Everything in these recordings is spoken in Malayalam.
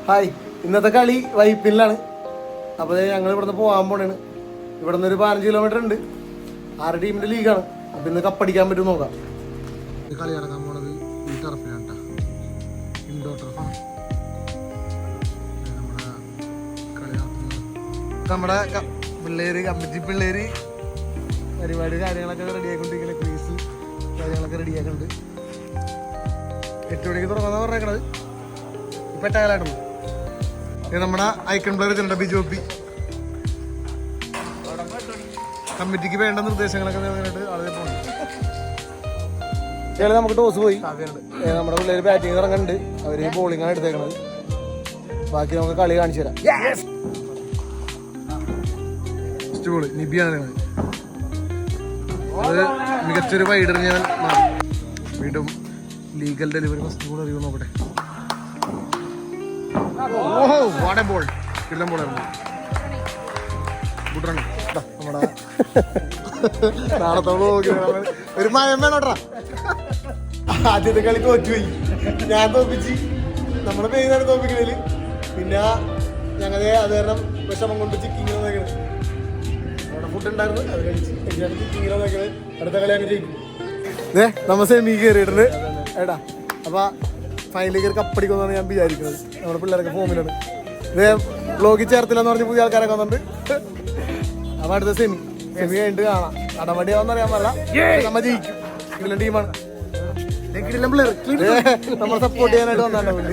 ഹായ്, ഇന്നത്തെ കളി വൈപ്പിലാണ്. അപ്പോൾ ഞങ്ങൾ ഇവിടുന്ന് പോകാൻ പോണേണ്. ഇവിടെ നിന്ന് ഒരു 15 കിലോമീറ്റർ ഉണ്ട്. 6 ടീമിൻ്റെ ലീഗാണ്. അപ്പോൾ ഇന്ന് കപ്പടിക്കാൻ പറ്റും നോക്കാം. കളി നടക്കാൻ പോണത് ഈ ടർഫിലാണ് കേട്ടോ, ഇൻഡോർ ടർഫാണ്. നമ്മുടെ പിള്ളേര് കമ്മിറ്റി പിള്ളേര് പരിപാടി കാര്യങ്ങളൊക്കെ റെഡിയായിക്കൊണ്ടിരിക്കുന്നത്. ക്രീസ് കാര്യങ്ങളൊക്കെ റെഡിയാക്കുന്നുണ്ട്. 8 മണിക്ക് തുടങ്ങാന്നാണ് പറഞ്ഞേക്കണത്. ഇപ്പം 8 കാലമായിട്ടുള്ളൂ. ഇത് നമ്മുടെ ഐക്കൺ പ്ലെയർ ചെണ്ട ബിജോപ്പി കമ്മിറ്റിക്ക് വേണ്ട നിർദ്ദേശങ്ങളൊക്കെ നേടാനായിട്ട് ആളുകൾ പോകുന്നു. ചില നമുക്ക് ടോസ് പോയി. നമ്മുടെ പിള്ളേർ ബാറ്റിംഗ് ഇറങ്ങുന്നുണ്ട്. അവർ ബോളിംഗാണ് എടുത്തേക്കണത്. ബാക്കി നമുക്ക് കളി കാണിച്ചു തരാം. ഫസ്റ്റ് ബോൾ നിബിയാണ്. അത് മികച്ചൊരു വൈഡർ ഞാൻ വീണ്ടും ലീഗൽ ഡെലിവറി ഫസ്റ്റ് ബോൾ അറിയുമോ നോക്കട്ടെ. ഓഹോ, വാട്ട് എ ബോൾ! കിള്ളം ബോളായിരുന്നു. Good run. നമ്മുടെ നാളത്തോളം ഒരു മയം വേണോട്ടാ. ആദ്യത്തെ കളി തോറ്റുപോയി. ഞാൻ തോപ്പിച്ച് നമ്മുടെ പേരാണ് തോപ്പിക്കണേല്. പിന്നെ ഞങ്ങളെ അത് കാരണം വിഷമം കൊണ്ട് ചിക്കിങ്ങനെ നോക്കണത്. അവിടെ ഫുഡ് ഉണ്ടായിരുന്നു, അത് കഴിച്ച് ചിക്കിങ്ങനെ നോക്കണത്. അടുത്ത കളി അങ്ങ് ജയിക്കും. നമ്മ സെമി കയറിയിട്ടുണ്ട് ഏട്ടാ. അപ്പൊ ഫൈനലിൽ കയറി കപ്പടിക്കുമെന്നാണ് ഞാൻ വിചാരിക്കുന്നത്. നമ്മുടെ പിള്ളേരൊക്കെ ഫോമിലാണ്. ഇതേ ബ്ലോഗിൽ ചേർത്തില്ലെന്ന് പറഞ്ഞ് പുതിയ ആൾക്കാരൊക്കെ വന്നിട്ടുണ്ട്. അപ്പൊ അടുത്ത സെമി കഴിഞ്ഞിട്ട് കാണാം. അടമടിയാവെന്ന് അറിയാൻ പാടില്ല. നമ്മ ജയിക്കും. കിടിലൻ ടീമാണ്. നമ്മൾ സപ്പോർട്ട് ചെയ്യാനായിട്ട് വന്നിട്ടുണ്ടാവില്ല.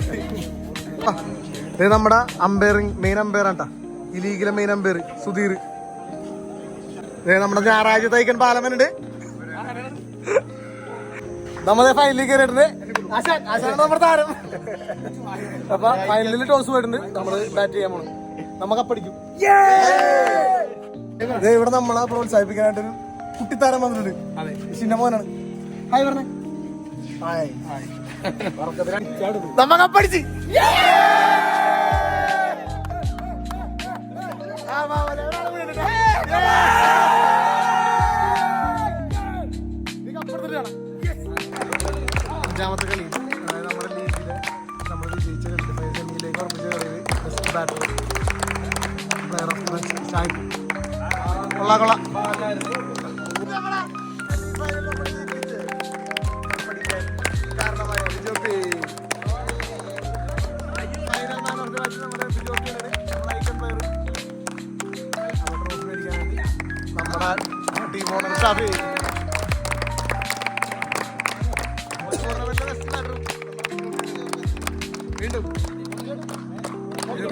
ഇത് നമ്മുടെ അമ്പയറിംഗ് മെയിൻ അമ്പയർ ആട്ടാ, ഈ ലീഗിലെ മെയിൻ അമ്പയർ സുധീർ. നമ്മുടെ ഞായറാഴ്ച തൈക്കൻ പാലമനുണ്ട്. നമ്മളെ ഫൈനലിൽ കയറിയിട്ടുണ്ട്. ആശാണ് നമ്മുടെ താരം. അപ്പൊ ഫൈനലിൽ ടോസ് പോയിട്ടുണ്ട്. നമ്മള് ബാറ്റ് ചെയ്യാൻ പോണു. നമ്മ കപ്പടിക്കും. ഇവിടെ നമ്മളെ പ്രോത്സാഹിപ്പിക്കാനായിട്ടൊരു കുട്ടിത്താരം വന്നിട്ടുണ്ട്. ചിന്നമോനാണ്. ഹായ് പറഞ്ഞേ. നമ്മ കപ്പടിച്ച്. അഞ്ചാമത്തെ കളി, അതായത് നമ്മുടെ ലീഗിലെ നമ്മൾ വിജയിച്ച കളി സെമിയിലേക്ക് ഉറപ്പിച്ച കളിയിൽ best batter player of match Shahid. കൊള്ളാം കൊള്ളാം. നമ്മുടെ ടീം ഓണർ ഷാഫി. വീണ്ടും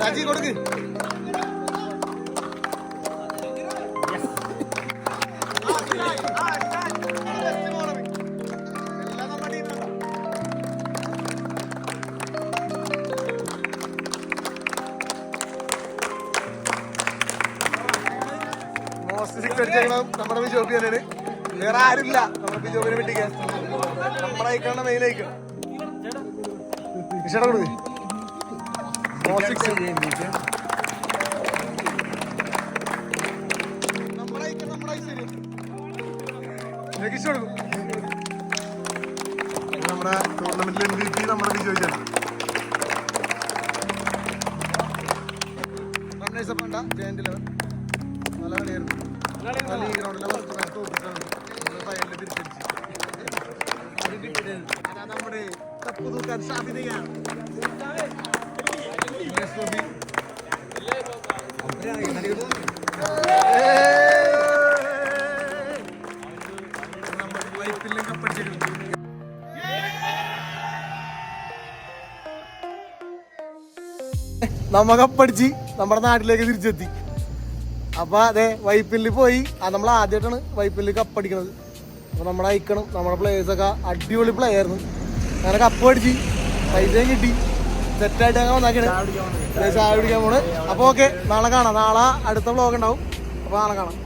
രാജി കൊടുക്ക്. മോസ്റ്റ് സിക്സ് അടിച്ചേക്കണം നമ്മുടെ ബിജോപ്പി തന്നെയാണ്. വേറെ ആരുമില്ല നമ്മുടെ ബിജോപ്പിനെ വെട്ടിക്കാൻ. നമ്മുടെ അയക്കണം മെയിൻ അയക്കണം. ഇഷ്ടം കൊടുക്ക്. മോസ്റ്റ് സിക്സ് നമ്മുടെ അയക്കണം. നമ്മുടെ ഐശ്വര്യം ഇഷ്ടം കൊടുക്കും. നമ്മുടെ ടൂർണമെന്റിൽ MVP നമ്മുടെ ബിജോയിച്ചാണ്. റണ്ണേഴ്സ് വേണ്ട. ജയന്റ് 11 നല്ല കളിയായിരുന്നു. ഈ ഗ്രൗണ്ടിലെ തോപ്പിട്ടാണ് ഫൈനലിൽ തിരിച്ചടിച്ച്. അതാ നമ്മുടെ കപ്പ് തൂക്കാൻ സാധ്യതയാണ്. വൈപ്പിലും കപ്പടിച്ചിട്ടുണ്ട്. നമ്മ കപ്പടിച്ച് നമ്മുടെ നാട്ടിലേക്ക് തിരിച്ചെത്തി. അപ്പൊ അതെ വൈപ്പില് പോയി. നമ്മൾ ആദ്യമായിട്ടാണ് വൈപ്പില് കപ്പടിക്കണത്. അപ്പൊ നമ്മുടെ അയക്കണം നമ്മുടെ പ്ലേയേഴ്സൊക്കെ അടിപൊളി പ്ലേ ആയിരുന്നു. അങ്ങനെ കപ്പ് അടിച്ച് പൈസയും കിട്ടി. സെറ്റായിട്ട് അങ്ങനെ വന്നാക്കിയാണ് ചായ പിടിക്കാൻ പോണ്. അപ്പൊ ഓക്കെ, നാളെ കാണാം. നാളെ അടുത്ത വ്ളോഗ് ഉണ്ടാവും. അപ്പൊ നാളെ കാണാം.